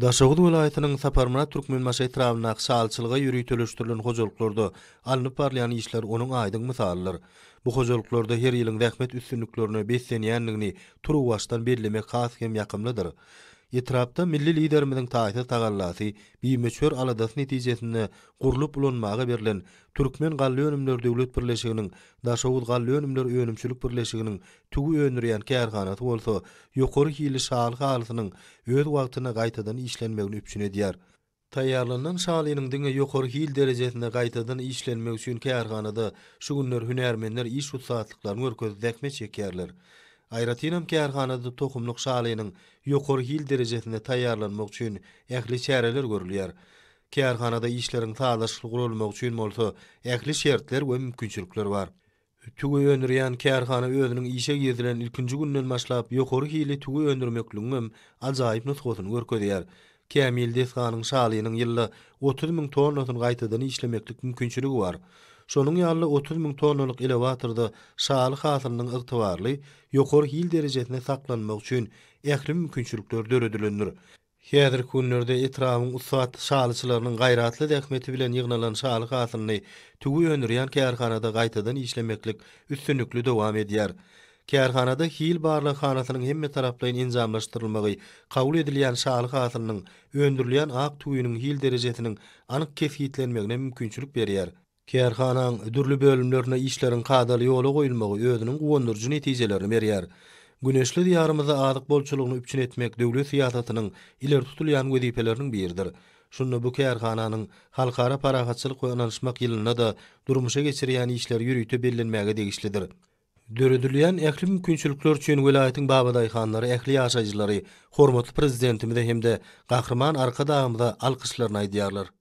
Daşoğuz welaýatynyň Saparmana Türkmenmaşy etrawyna salçylyga ýürüýtülüşdirilen hojalyklarda alınıp barlayan işler onuň aýdyň misallar. Bu hojalyklarda her ýylyň zähmet üstünliklerini beslenýändigini turuw başdan bellemek has hem ýakymlydyr. Etrapda milli liderimiziň taýsy tagallasy, biýmeçör aladas netijesinde gurulyp ulanmaga berilen Türkmen Gally Önümler Döwlet Birleşiginiň Daşoğuz Gally Önümler Önümçilik Birleşiginiň tugu öňürýän kärhanasy bolsa, ýokary hili şalyk halysynyň öz wagtyna gaýtadan işlenmegini üpçün edýär. Taýýarlanan şalynyň diňe ýokary hil derejesinde gaýtadan işlenmek üçin kärhanada şu günler hünärmenler iş ussatlyklaryny görkezip zähmet çekýärler. Aýratynam kärhanada tohumlyk şalynyň ýokary hil derejesinde taýýarlanmak üçin ähli çäreler görülýär. Kärhanada işleriň taýlaşyk gurulmak üçin bolsa ähli şertler we mümkinçilikler bar. Tugu öňürýän kärhana özüniň işe girdilen ilkinji günden başlap ýokary hili tugu öňürmekligim ajaýyp nutgatyny görkezýär. Kämil Desganyň şalynyň ýylda 30.000 tonnasyny gaýtadan işlemeklik mümkinçiligi bar. Şonuň ýaly 30.000 tonnalyk elewatorda şalyk hasylynyň ygtybarly ýokary hil derejesinde saklanmak üçin ähli mümkinçilikler döredilendir. Häzir günlerde etrawyň ussat şalyçylarynyň gaýratly zähmeti bilen ýygnalan şalyk hasylyny tugu öňürýän kärhanada gaýtadan işlemeklik üstünlikli dowam edýär. Kärhanada hil barlyk hanasynyň hemme taraplaýyn enzamlaşdyrylmagy kabul edilýän şalyk hasylynyň öndürilen ak tuýunyň hil derejesiniň anyk kesgitlenmegine mümkinçilik berýär. Kärhananyň dürli bölümlerine işleriň kadaly ýola goýulmagy özüniň gowandyrjy netijelerini berýär. Güneşli diyarımyza adyk bolçulugyny üpçün etmek döwlet siýasatynyň ileri tutulýan wezipeleriniň biridir. Şunda bu kärhananyň halkara paragatçylyk we ynanşmak ýylyna da durmuşa geçirýän işler ýürüýte bellenmäge degişlidir. Döredilýän ähli mümkinçilikler üçin welaýatyň babadaýhanlary, ähli ýaşaýjylary, hormatly prezidentimize hem de gahrman arka dagymyza alkyşlaryny aýdýarlar.